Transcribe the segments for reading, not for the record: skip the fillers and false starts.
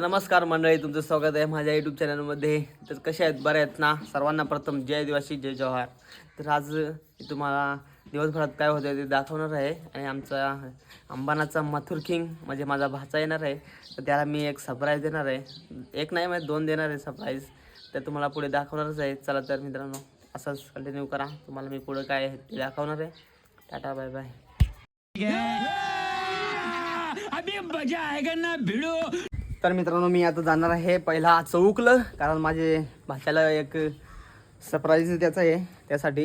नमस्कार मंडळी, तुमचं स्वागत आहे माझ्या यूट्यूब चॅनलमध्ये. तर कसे आहेत, बरे आहेत ना? सर्वांना प्रथम जय आदिवासी जय जवाहर. तर आज तुम्हाला दिवसभरात काय होतं ते दाखवणार आहे. आणि आमचा अंबानाचा मथुर किंग म्हणजे माझा भाचा येणार आहे. तर त्याला मी एक सरप्राईज देणार आहे. एक नाही म्हणजे दोन देणार आहे सरप्राईज. तर तुम्हाला पुढे दाखवणारच आहे. चला तर मित्रांनो, असंच कंटिन्यू करा. तुम्हाला मी पुढे काय आहे ते दाखवणार आहे. Tata bye bye. अभी मजा आएगा ना भिडो. तर मित्रांनो, मी आता जाणार आहे पहिला चौकलं, कारण माझे भाच्याला एक सरप्राईज द्यायचं आहे. त्यासाठी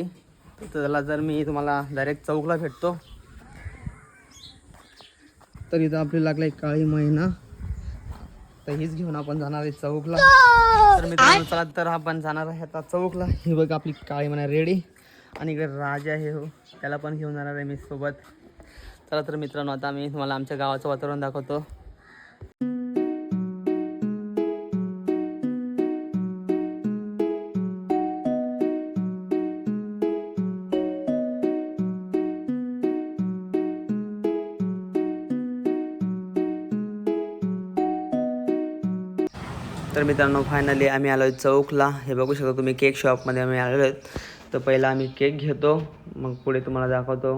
त्याला जर मी तुम्हाला डायरेक्ट चौकला भेटतो. तर इथं आपली लागला एक काळी महिना, तर हीच घेऊन आपण जाणार आहे चौकला. तर मित्रांनो चला, तर आपण जाणार आहे आता चौकला. ही बघ आपली काळी महिना रेडी. आणि इकडे राजा आहे, हो, त्याला पण घेऊन जाणार आहे मी सोबत. चला तर मित्रांनो, आता मी तुम्हाला आमच्या गावाचं वातावरण दाखवतो. तर मित्रांनो, फायनली आम्ही आलो चौकला. हे बघू शकता तुम्ही, केक शॉपमध्ये आम्ही आलेलो आहेत. तर पहिला आम्ही केक घेतो, मग पुढे तुम्हाला दाखवतो.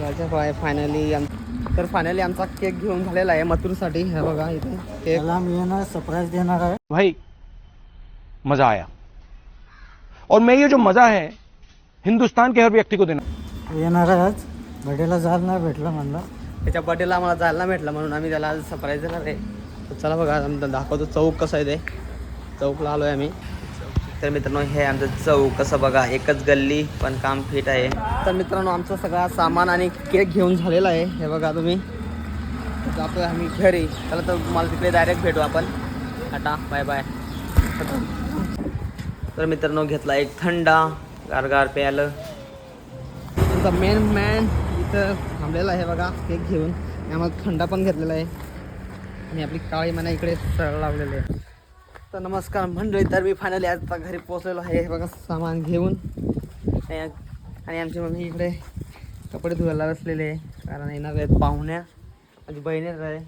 राजा फायनली आमचा केक घेऊन झालेला आहे मथुरसाठी. हे बघा इथे केक मी ना सरप्राईज देणार आहे. भाई मजा आया, और मैं ये जो मजा है हिंदुस्तान के हर व्यक्ति को देना. येणार आहे आज. बर्थडेला जायला नाही भेटलं म्हणलं. त्याच्या बर्थडेला आम्हाला जायला नाही भेटलं, म्हणून आम्ही त्याला सरप्राईज देणार आहे. तर चला बघा, दाखवतो चौक कसं आहे ते. चौकला आलो आहे आम्ही. तर मित्रांनो, हे आमचं चौक कसं बघा, एकच गल्ली पण काम फिट आहे. तर मित्रांनो, आमचं सगळा सामान आणि केक घेऊन झालेला आहे. हे बघा तुम्ही, जातो आम्ही घरी. चला तर मला तिकडे डायरेक्ट भेटू आपण. Tata bye bye. तर मित्रांनो, घेतला एक थंडा गारगार प्यायला. तुमचा मेन मॅन इथं थांबलेला आहे बघा केक घेऊन. आम्हाला थंडा पण घेतलेला आहे. आणि आपली काळी मना इकडे सरळ लावलेली आहे. तर नमस्कार मंडळी, तर मी फायनली आता घरी पोहोचलेलो आहे. हे बघा सामान घेऊन. आणि आमची मम्मी इकडे कपडे धुवायला बसलेले आहे, कारण येणार आहेत पाहुण्या. माझी बहीण येणार आहे,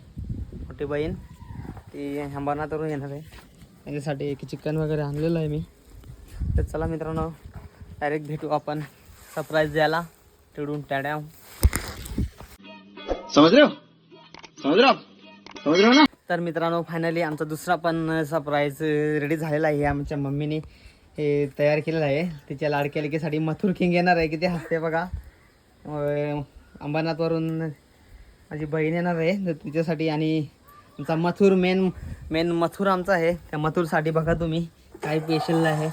मोठी बहीण, ती अंबरनाथवरून येणार आहे. त्याच्यासाठी एक चिकन वगैरे आणलेलं आहे मी. तर चला मित्रांनो, डायरेक्ट भेटू आपण सरप्राईज द्यायला तिकडून टाड्या. समज रहे हो ना. तर मित्रांनो, फायनली आमचा दुसरा पण सरप्राईज रेडी झालेला आहे. आमच्या मम्मीने हे तयार केलेलं आहे. तिच्या लाडक्या लेकीसाठी मथुर किंग येणार आहे. किती हसते बघा. अंबरनाथवरून माझी बहीण येणार आहे, तर तिच्यासाठी. आणि आमचा मथुर मेन मथुर आमचा आहे. त्या मथुरसाठी बघा तुम्ही काय स्पेशल आहे.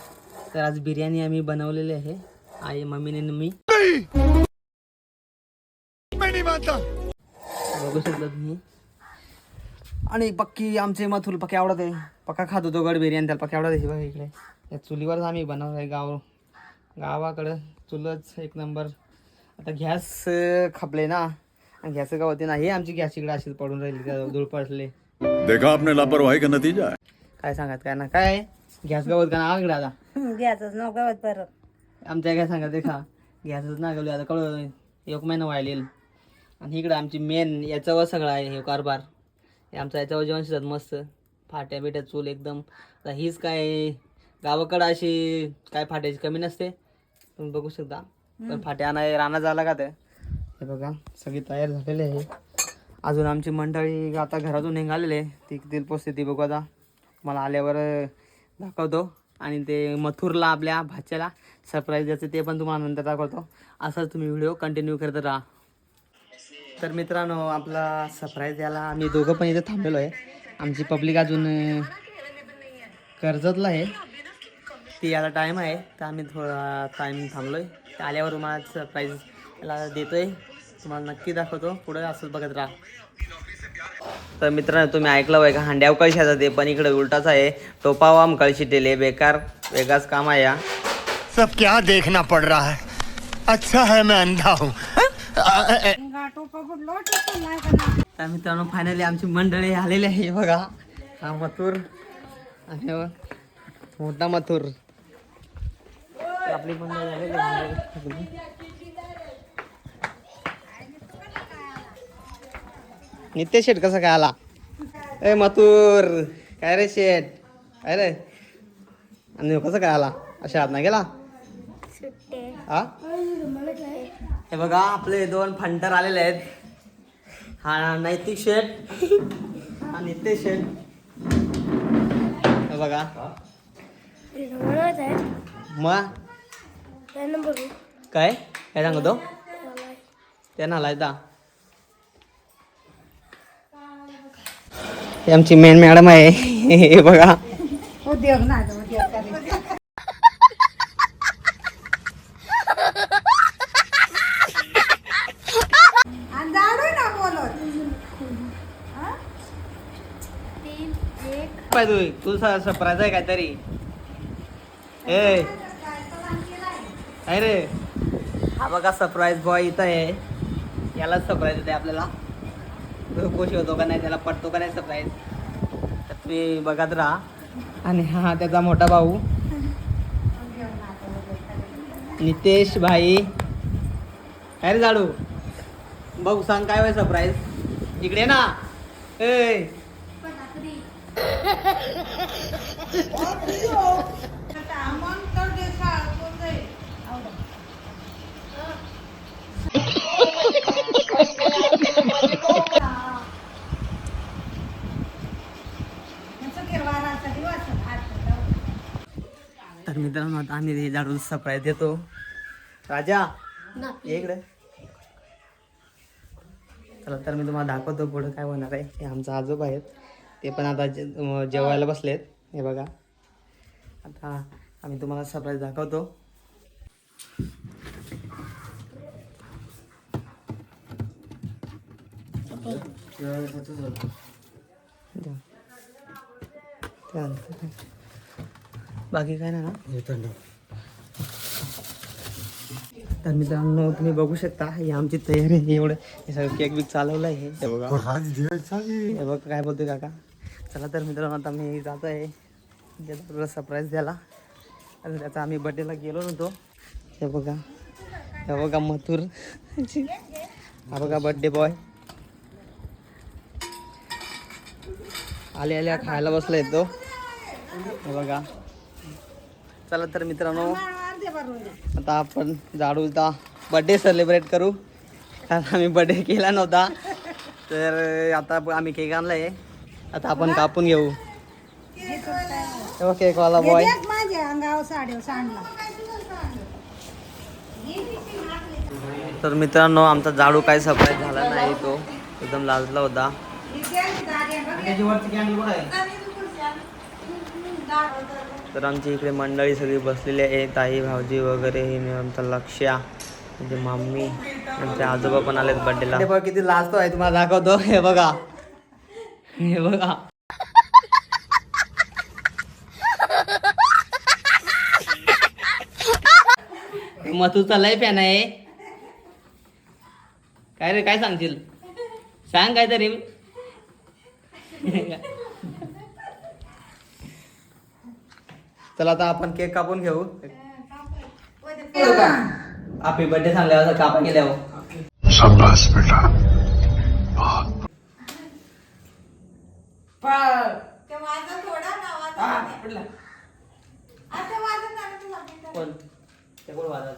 तर आज बिर्याणी आम्ही बनवलेली आहे, आई मम्मीने मी. बघू शकता तुम्ही. आणि पक्की आमचे मथुर पक्की आवडत आहे. पक्का खात होतो गड बिर्याणी, त्याला पक्की आवडत आहे. बघा इकडे या चुलीवरच आम्ही बनवलं आहे. गावाकडं चुलच एक नंबर. आता गॅस खपले ना, आणि गॅस गावते ना. हे आमची गॅस इकडे अशीच पडून राहिली, धूळ पडले. देखा आपने लापरवाही का नतीजा है. काय सांगत काय ना, काय गॅस गावत का ना इकडे आता. गॅसच नाव गावात परत. आमच्या काय सांगत देखा, गॅसच ना गावली आता. कळलं एक महिना व्हायला. आणि इकडं आमची मेन याच्यावर सगळं आहे हे कारभार. हे आमचं याच्यावर जेवण शिजत मस्त. फाट्या बिट्या चूल एकदम. आता हीच काय गावाकडं अशी काय फाट्याची कमी नसते, तुम्ही बघू शकता. पण फाट्या नाही राणा झाला का ते. हे बघा सगळी तयार झालेली आहे. अजून आमची मंडळी आता घरातून निघालेले. ती किती पोचते ती बघू आता, मला आल्यावर दाखवतो. आणि ते मथुरला आपल्या भाच्याला सरप्राईज द्यायचं ते पण तुम्हाला नंतर दाखवतो. असंच तुम्ही व्हिडिओ कंटिन्यू करत राहा. तर मित्रांनो, आपला सरप्राईज द्यायला आम्ही दोघं पण इथे थांबलेलो आहे. आमची पब्लिक अजून कर्जतला आहे. ती आता टाईम आहे, तर आम्ही थोडा टाईम थांबलो आहे. ते आल्यावर तुम्हाला सरप्राईज याला देतो आहे, तुम्हाला नक्की दाखवतो. पुढे असंच बघत राहा. तर मित्रांनो, तुम्ही ऐकलं आहे का, हांड्याव कळशाचा ते पण इकडे उलटाच आहे. टोपावाम कळशी टेले बेकार वेगाच काम आहे. या सब क्या देखना पड़ रहा है. अच्छा है मैं अंधा हूँ. तर मित्रांनो, फायनली आमची मंडळी आलेली आहे. बघा हा मथुर आणि मोठा मथुर. आपली मंडळी आलेली आहे. नित्य शेट कसा काय आला? ए मथुर काय रे शेट काय रे? आणि ह्यो कसा काय आला? अशा हात नाही गेला हा? हे बघा आपले 2 फंटर आलेले आहेत. हा नैतिक शेट हा नित्य शेट. हे बघा मग काय काय सांगतो त्यांना आलायचा. ही आमची मेन मॅडम आहे. हे बघा उद्योग ना उद्योग करायचे. आणि जाडू ना बोलत. पाय तू सरप्राईज आहे काहीतरी. ए रे हा बघा सरप्राईज बॉय इथं आहे. याला सरप्राईज येते आपल्याला. खुश होतो का नाही त्याला पटतो का नाही सरप्राईज तर तुम्ही बघत राहा. आणि हा त्याचा मोठा भाऊ नितेश भाई. काय रे जाडू भाऊ सांग काय होय सरप्राईज इकडे ना. ए तर मित्रांनो आता आम्ही झाडून सरप्राईज देतो. राजा इकडे चला. तर मी तुम्हाला दाखवतो पुढं काय होणार आहे. हे आमचा आजोबा आहेत. ते पण आता जेवायला बसलेत. हे बघा आता आम्ही तुम्हाला सरप्राईज दाखवतो. बाकी काय ना. तर मित्रांनो तुम्ही बघू शकता ही आमची तयारी आहे. एवढं हे सगळं केक बिक चालवलं आहे. हे बघा हे बघा काय बोलतोय काका. चला तर मित्रांनो आता मी जातो आहे त्याला सरप्राईज द्यायला. आणि त्याचा आम्ही बड्डेला गेलो नव्हतो. हे बघा मथुर हा बघा बड्डे बॉय आल्या खायला बसला येतो. हे बघा चला तर मित्रांनो आता आपण जाडूचा बड्डे सेलिब्रेट करू. कारण आम्ही बड्डे केला नव्हता. तर आता आम्ही केक आणलाय. आता आपण कापून घेऊ. केकवाला बॉय माझ्या अंगावर साडीवर सांडला. तर मित्रांनो आमचा जाडू काय सरप्राईज झाला नाही. तो एकदम लाजला होता. तर आमची इकडे मंडळी सगळी बसलेली आहे. ताई भाऊजी वगैरे. हे आमचा लक्ष्या म्हणजे मम्मी आमचे आजोबा पण आलेत बड्डेला. हे बघा किती लाजतो आहे तुम्हाला दाखवतो. हे बघा हे बघा मथुरचा लय फॅन आहे. काय रे काय सांगशील सांग काय तरी. चला आता आपण केक कापून घेऊ. हॅपी बर्थडे सांगल्यावर कापा गेल्यावर शाबाश बेटा. कोण ते कोण वाजत.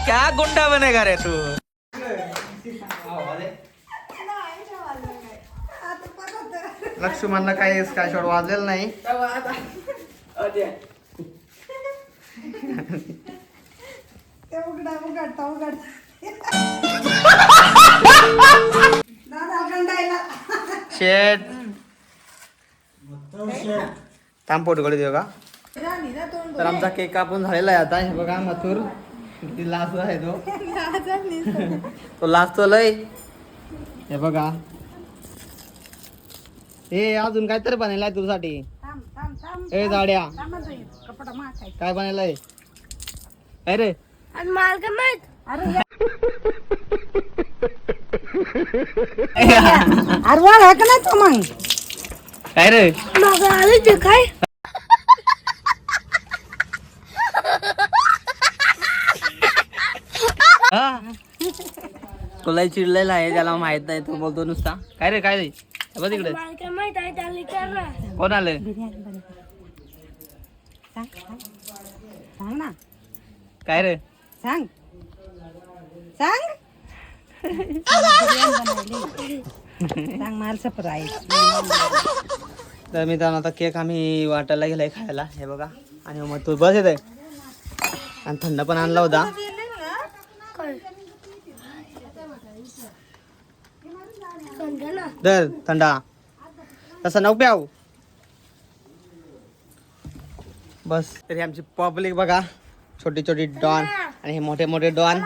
क्या गुंडा बनेगा रे तू. लक्ष्मणला काही काय शॉट वाजलेलं नाही. शेट थांब फोटो काढू देऊ का. तर आमचा केक कापून झालेला आहे आता. हे बघा मथुर किती लास्ट आहे तो लास्ट लय. हे बघा हे अजून काय तर बनायलाय तुझ्यासाठी. ए जाड्या काय बनायलाय अरे आणि माल का माहित. अरे अरे वा का नाही तो मग काय रे काय तुला चिडलेला आहे त्याला माहित नाही तू बोलतो नुसता काय रे काय रे बघ तिकडे काय माहित आहे त्याला विचारला कोण आलं सांग ना काय रे सांग सांग सांग मला सरप्राईज. तर मित्रांनो आता केक आम्ही वाटायला गेलाय खायला हे बघा आणि मग तू बस येते आणि थंड पण आणला होता दर थंडा तसं नको प्याव बस तरी आमची पब्लिक बघा छोटी छोटी डॉन आणि हे मोठे मोठे डॉन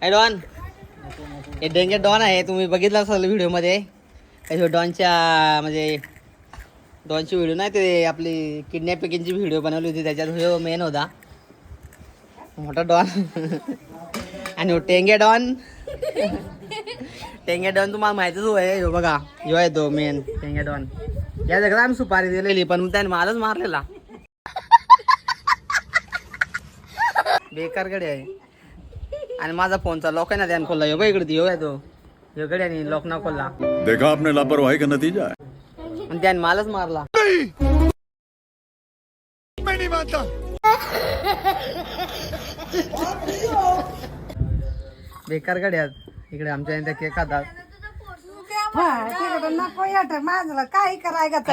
डॉन हे डेंगे डॉन आहे तुम्ही बघितलं असाल व्हिडिओमध्ये डॉनच्या म्हणजे डॉनची व्हिडिओ नाही ते आपली किडनॅपिंगची व्हिडिओ बनवली होती त्याच्यात हो मेन होता मोठा डॉन आणि हो टेंगे डॉन टेंगे डॉन तुम्हाला माहितीच होय हो बघा ह्यो आहे तो मेन टेंगे डॉन या जगात आम्ही सुपारी दिलेली पण त्याने मालच मारलेला बेकार गडी आहे आणि माझा फोनचा लॉक आहे ना त्याने खोलला ह्यो इकडे ह्यो आहे तो ह्यो गड्याने लॉक ना खोलला देखा आपने लापरवाही का नतीजा है आणि त्याने मालच मारला मैं नहीं मानता। बेकार गड्यात इकडे आमच्या इथे केक खातात तिकडं नको येत माझं काही करायचं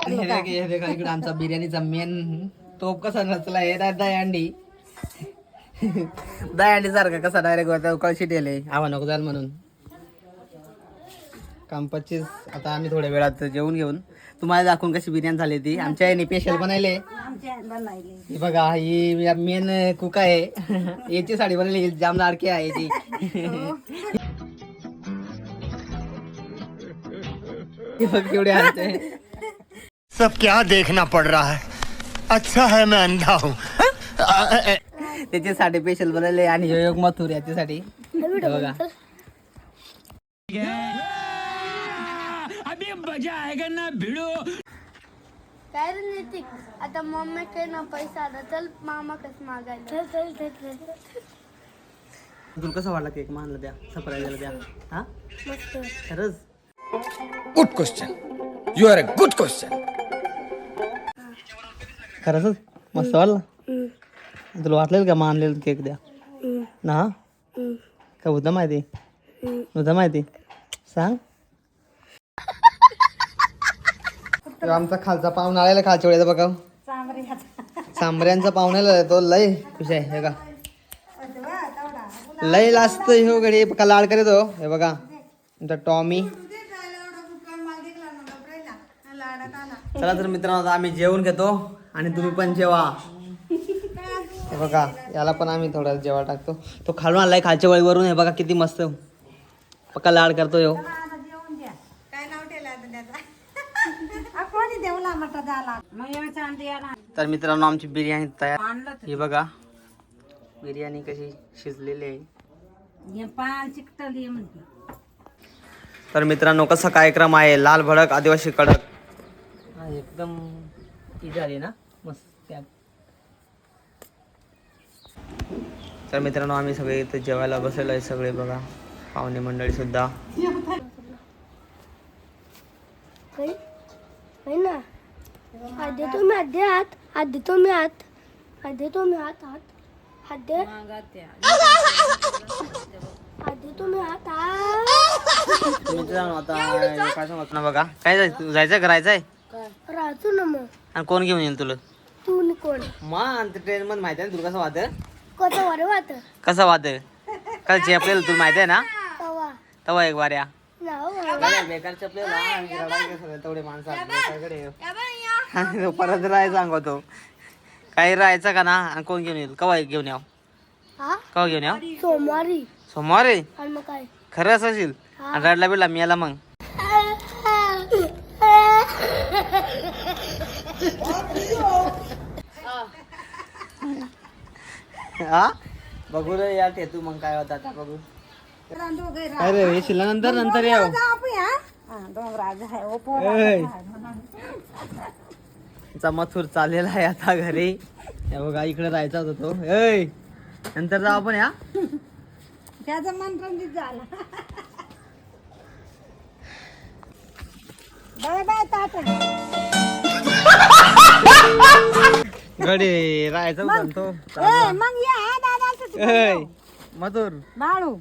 हे देखा इकडे आमचा बिर्याणीचा मेन तोप कसा नचला आहे दयांडी दयांडी सारखा कसा डायरेक्ट कळशी ठेवले आवा नको जाल म्हणून काम 25 आता आम्ही थोड्या वेळात जेवून घेऊन तुम्हाला दाखवून कशी बिर्याणी झाली ती आमच्या आईने स्पेशल बनवले ही बघा ही मेन कुक आहे याची साडी बनवली जाम लाडकी आहे ती बघ केवढे आणते सब क्या देखना पड़ रहा है। अच्छा है मैं अंधा हूँ। त्याच्यासाठी स्पेशल बनवले आणि योग मथुर याच्यासाठी बघा काय रे नितिक आता मम्मी काय ना पैसा आला चल मामा कस मागायला चल चल चल तुला कसं वाटलं केक मानलं द्या सरप्राईज द्या हा मस्त खरंच good question you are a good question खरंच मस्त वाटलं तुला वाटलेलं का मानलेलं केक द्या ना का होतं माहिती होतं माहिती सांग आमचा खालचा पाहुणा आलेला खालच्या वेळेचा बघा सांबऱ्यांचा पाहुण्याला तो लय खुश आहे हे का लय लास्ट हो गडी का लाड करीत हो हे बघा आमचा टॉमी चला तर मित्रांनो आता आम्ही जेवण घेतो आणि तुम्ही पण जेवा हे बघा याला पण आम्ही थोडा जेवा टाकतो तो खालून आलाय खालच्या वळीवरून हे बघा किती मस्त पक्का लाड करतो यो तर मित्रांनो आमची बिर्याणी तयार ही बघा बिर्याणी कशी शिजलेली आहे तर मित्रांनो कसा कार्यक्रम आहे लाल भडक आदिवासी कडक एकदम ती झाली ना मस्त तर मित्रांनो आम्ही सगळे इथे जेवायला बसलेलो आहे सगळे बघा पाहुणे मंडळी सुद्धा ना आधी तुम्ही आधी हात आधी तुम्ही हात आधी तुम्ही हात हात आधी आधी तुम्ही हात हात मित्रांनो आता काय सांगत ना बघा काय जायचं करायचंय राहतो ना मग आणि कोण घेऊन येईल तुला तू नि कोण मग ट्रेन मध्ये माहिती आहे ना तुला कसं वाद कसं वर वाट कसं वाद कसं चेपलेलं तुला माहिती आहे ना तवा तवा एक वाऱ्या नाव बेकार चपलेला तेवढे माणसं परत राहायचं सांगतो काही राहायचं का ना आणि कोण घेऊन येईल कवा घेऊन याव हा कवा घेऊन याव सोमवारी सोमवारी आणि मग काय खरंच असेल आणि रडला बिडला मी याला मग हा बघू रे या ठेतू मग काय होता आता बघू. दोघे अरे येशील ना नंतर याव. डोंगराज आहे ओ चा मथुर चाललेला आहे आता घरी. हे बघा इकडे राहायचा होता तो. ऐ नंतर जाऊ आपण या. त्याचा मन रंजित झाला. बाय बाय ताट. गडी राहायचा होता ना तो. ए मग या दादा ऐ मथुर. बाळू.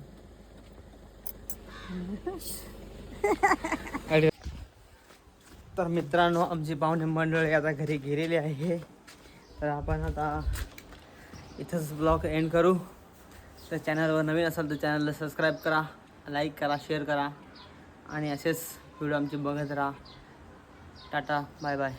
तर मित्रांनो आमची पाहुणे मंडळी आता घरी गेलेली आहे. तर आपण आता इथंच ब्लॉग एंड करू. तर चॅनलवर नवीन असाल तर चॅनलला सबस्क्राईब करा, लाईक करा, शेअर करा आणि असेच व्हिडिओ आमचे बघत राहा. Tata bye bye.